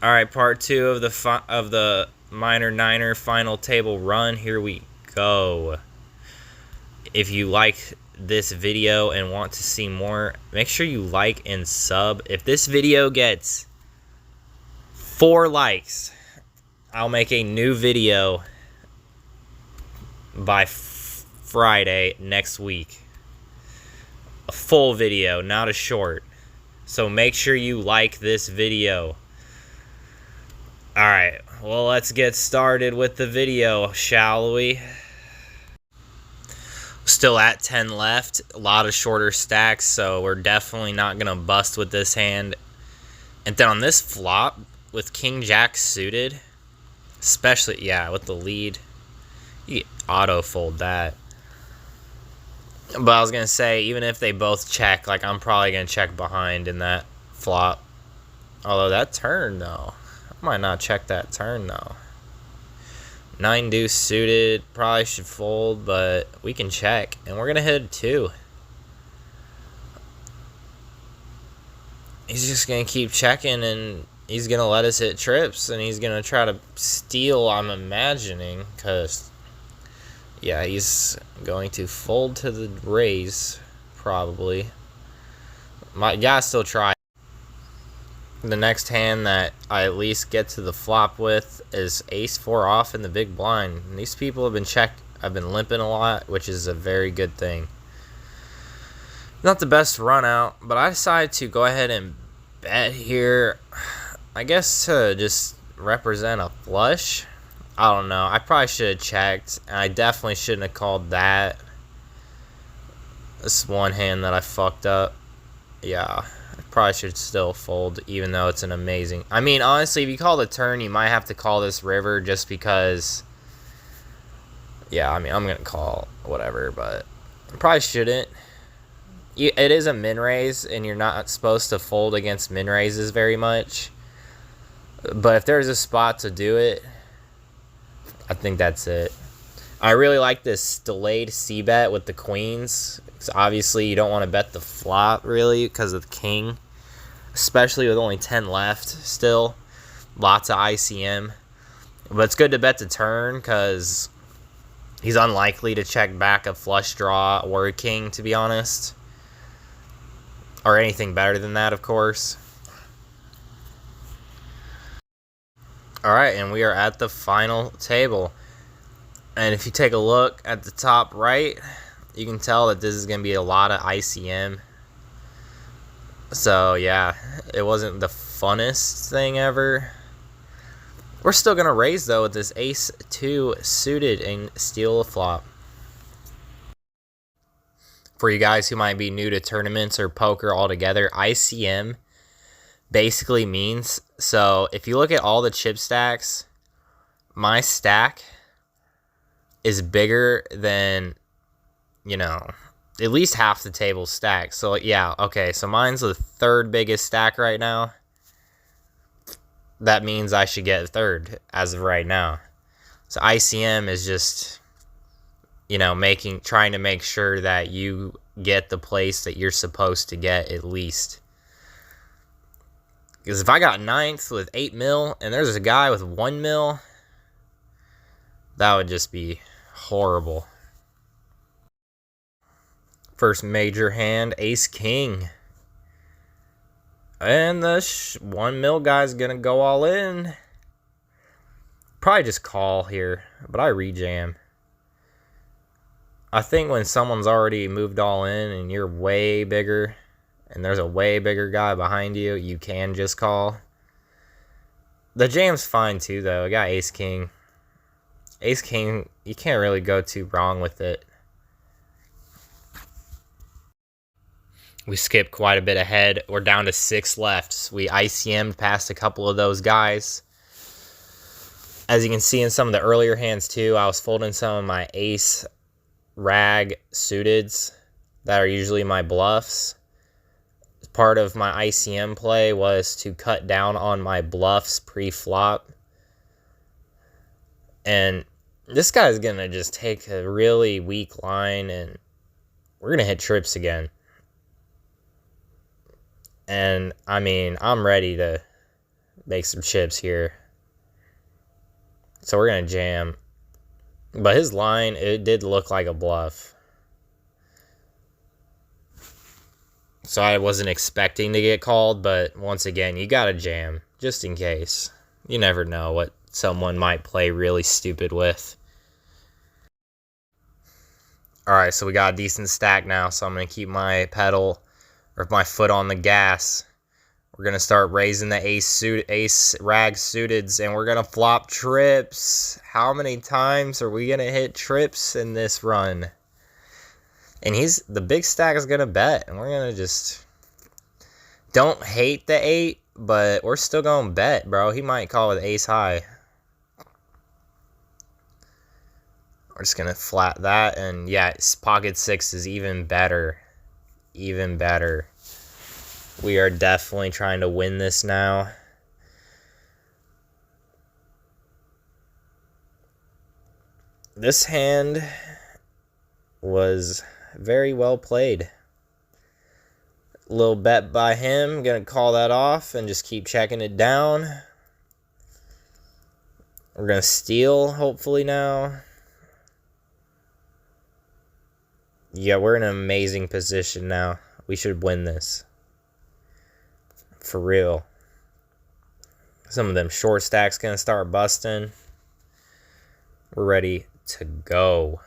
All right, part two of the minor niner final table run. Here we go. If you like this video and want to see more, make sure you like and sub. If this video gets 4 likes, I'll make a new video by Friday next week. A full video, not a short. So make sure you like this video. Alright, well, let's get started with the video, shall we? Still at 10 left, a lot of shorter stacks, so we're definitely not going to bust with this hand. And then on this flop, with King Jack suited, especially, yeah, with the lead, you auto fold that. But I was going to say, even if they both check, like, I'm probably going to check behind in that flop. Although that turn, though, I might not check that turn, though. 9 deuce suited, probably should fold, but we can check. And we're going to hit a 2. He's just going to keep checking, and he's going to let us hit trips, and he's going to try to steal, I'm imagining, because, yeah, he's going to fold to the raise, probably. Might gotta still try. The next hand that I at least get to the flop with is ace-4 off in the big blind. And these people have been limping a lot, which is a very good thing. Not the best run out, but I decided to go ahead and bet here. I guess to just represent a flush. I don't know. I probably should have checked, and I definitely shouldn't have called that. This one hand that I fucked up. Yeah. I probably should still fold, even though it's an amazing... I mean, honestly, if you call the turn, you might have to call this river just because... Yeah, I mean, I'm going to call whatever, but I probably shouldn't. It is a min-raise, and you're not supposed to fold against min-raises very much. But if there's a spot to do it, I think that's it. I really like this delayed c-bet with the queens. Obviously, you don't want to bet the flop, really, because of the king. Especially with only 10 left still. Lots of ICM. But it's good to bet the turn, because he's unlikely to check back a flush draw or a king, to be honest. Or anything better than that, of course. Alright, and we are at the final table. And if you take a look at the top right... You can tell that this is going to be a lot of ICM. So, yeah, it wasn't the funnest thing ever. We're still going to raise, though, with this ace-2 suited and steal a flop. For you guys who might be new to tournaments or poker altogether, ICM basically means... So, if you look at all the chip stacks, my stack is bigger than... You know, at least half the table stacked. So, yeah, okay. So, mine's the third biggest stack right now. That means I should get third as of right now. So, ICM is just, you know, trying to make sure that you get the place that you're supposed to get at least. Because if I got 9th with 8 mil and there's a guy with 1 mil, that would just be horrible. First major hand, ace-king. And the 1 mil guy's going to go all in. Probably just call here, but I rejam. I think when someone's already moved all in and you're way bigger, and there's a way bigger guy behind you, you can just call. The jam's fine too, though. I got ace-king. Ace-king, you can't really go too wrong with it. We skipped quite a bit ahead. We're down to 6 left. We ICM'd past a couple of those guys. As you can see in some of the earlier hands too, I was folding some of my ace rag suiteds that are usually my bluffs. Part of my ICM play was to cut down on my bluffs pre-flop. And this guy's going to just take a really weak line, and we're going to hit trips again. And, I mean, I'm ready to make some chips here. So we're going to jam. But his line, it did look like a bluff. So I wasn't expecting to get called, but once again, you got to jam, just in case. You never know what someone might play really stupid with. Alright, so we got a decent stack now, so I'm going to keep my pedal, or my foot on the gas. We're going to start raising the ace rag suiteds, and we're going to flop trips. How many times are we going to hit trips in this run? And the big stack is going to bet, and we're going to just, don't hate the 8, but we're still going to bet, bro. He might call with ace high. We're just going to flat that, and yeah, pocket 6 is even better. Even better. We are definitely trying to win this now. This hand was very well played. Little bet by him. Gonna call that off and just keep checking it down. We're gonna steal, hopefully, now. Yeah, we're in an amazing position now. We should win this. For real. Some of them short stacks gonna start busting. We're ready to go.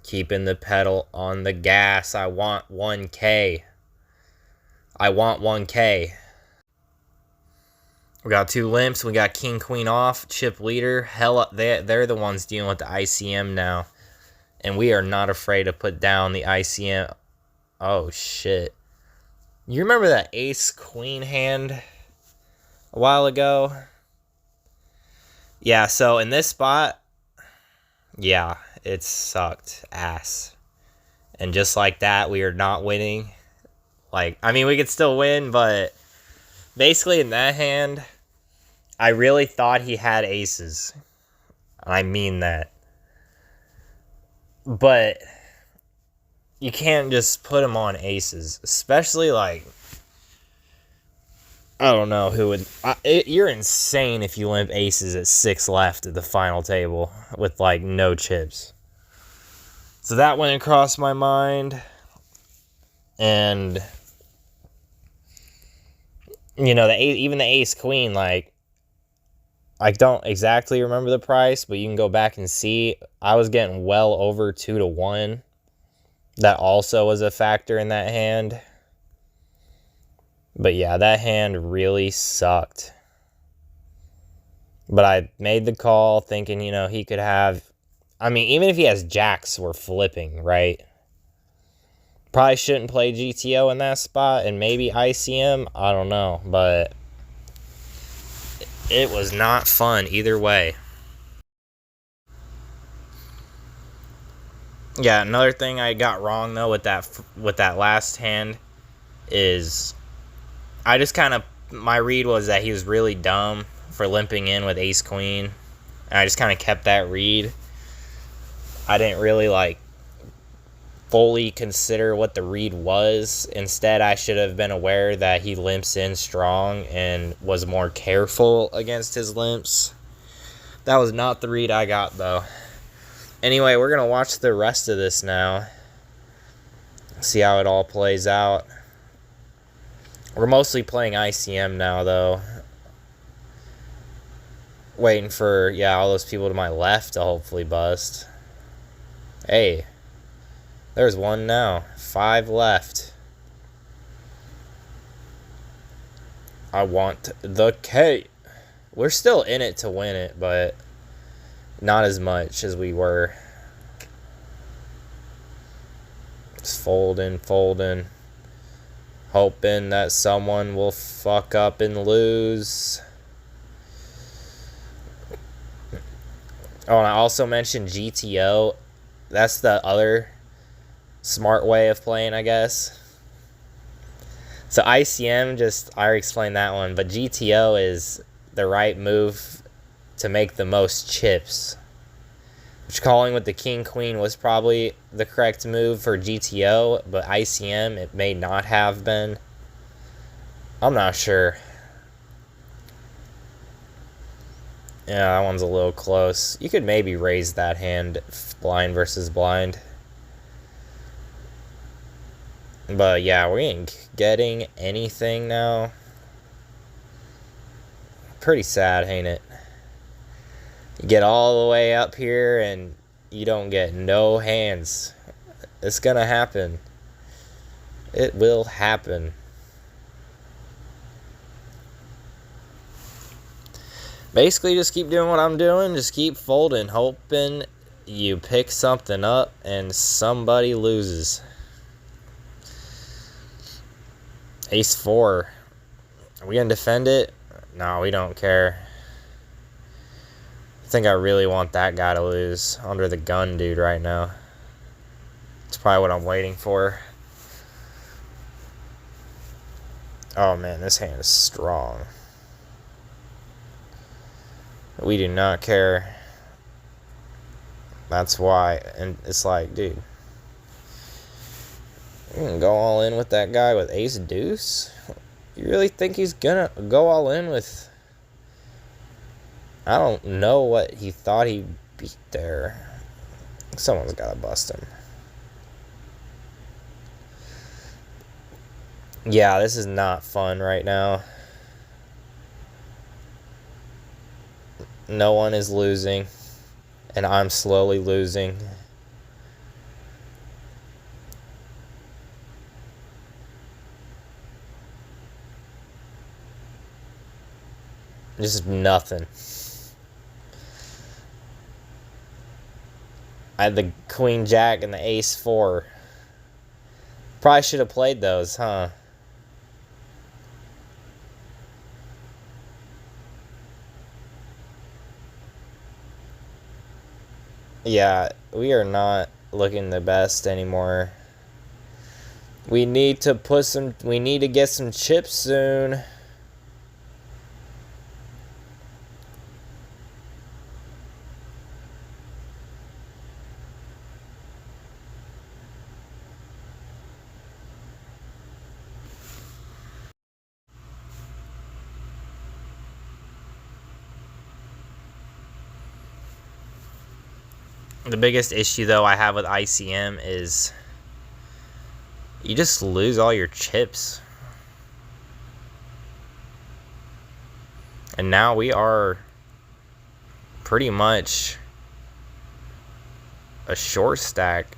Keeping the pedal on the gas. I want 1K. I want 1K. We got 2 limps. We got king, queen off. Chip leader. Hell, they're the ones dealing with the ICM now. And we are not afraid to put down the ICM. Oh, shit. You remember that ace-queen hand a while ago? Yeah, so in this spot, yeah, it sucked ass. And just like that, we are not winning. Like, I mean, we could still win, but basically in that hand, I really thought he had aces. I mean that. But you can't just put him on aces, especially like, I don't know who would. You're insane if you limp aces at 6 left at the final table with like no chips. So that went across my mind, and you know, even the ace queen, like, I don't exactly remember the price, but you can go back and see. I was getting well over 2-1. That also was a factor in that hand. But yeah, that hand really sucked. But I made the call thinking, you know, he could have... I mean, even if he has jacks, we're flipping, right? Probably shouldn't play GTO in that spot, and maybe ICM. I don't know, but it was not fun either way. Yeah, another thing I got wrong though with that last hand is I just kind of, my read was that he was really dumb for limping in with ace queen, and I just kind of kept that read. I didn't really like fully consider what the read was. Instead, I should have been aware that he limps in strong and was more careful against his limps. That was not the read I got though. Anyway, we're gonna watch the rest of this now. See how it all plays out. We're mostly playing ICM now though. Waiting for, yeah, all those people to my left to hopefully bust. Hey, there's one now. 5 left. I want the K. We're still in it to win it, but not as much as we were. Just folding. Hoping that someone will fuck up and lose. Oh, and I also mentioned GTO. That's the other smart way of playing, I guess. So ICM, I already explained that one, but GTO is the right move to make the most chips. Which, calling with the king queen was probably the correct move for GTO, but ICM it may not have been. I'm not sure. Yeah, that one's a little close. You could maybe raise that hand, blind versus blind. But yeah, we ain't getting anything now. Pretty sad, ain't it? You get all the way up here and you don't get no hands. It's gonna happen. It will happen. Basically, just keep doing what I'm doing. Just keep folding, hoping you pick something up and somebody loses. Ace 4. Are we gonna defend it? No, we don't care. I think I really want that guy to lose. Under the gun dude right now. It's probably what I'm waiting for. Oh man, this hand is strong. We do not care. That's why. And it's like, dude, you can go all in with that guy with ace deuce? You really think he's gonna go all in with... I don't know what he thought he beat there. Someone's gotta bust him. Yeah, this is not fun right now. No one is losing. And I'm slowly losing. Just nothing. I had the queen jack and the ace 4. Probably should have played those, huh? Yeah, we are not looking the best anymore. We need to get some chips soon. The biggest issue, though, I have with ICM is you just lose all your chips. And now we are pretty much a short stack.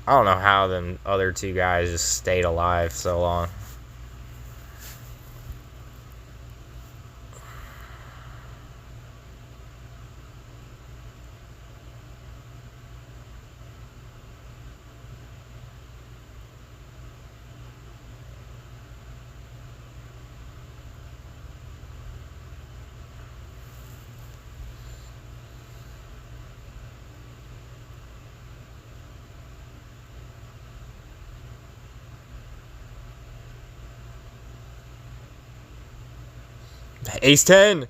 I don't know how them other two guys just stayed alive so long. Ace 10.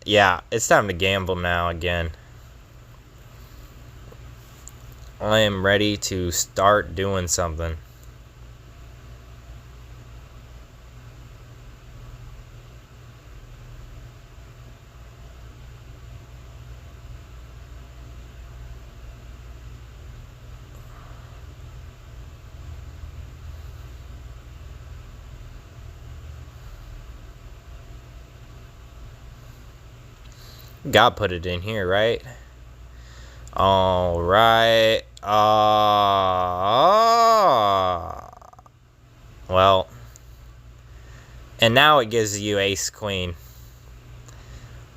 Yeah, it's time to gamble now again. I am ready to start doing something. God put it in here, right? All right. Well. And now it gives you ace queen.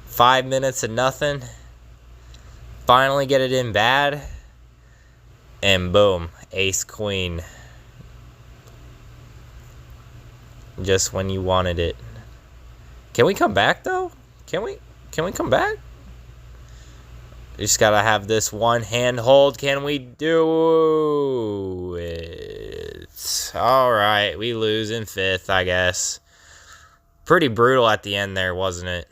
5 minutes of nothing. Finally get it in bad. And boom, ace queen. Just when you wanted it. Can we come back though? Can we come back? You just gotta have this one hand hold. Can we do it? Alright, we lose in 5th, I guess. Pretty brutal at the end there, wasn't it?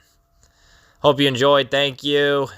Hope you enjoyed. Thank you.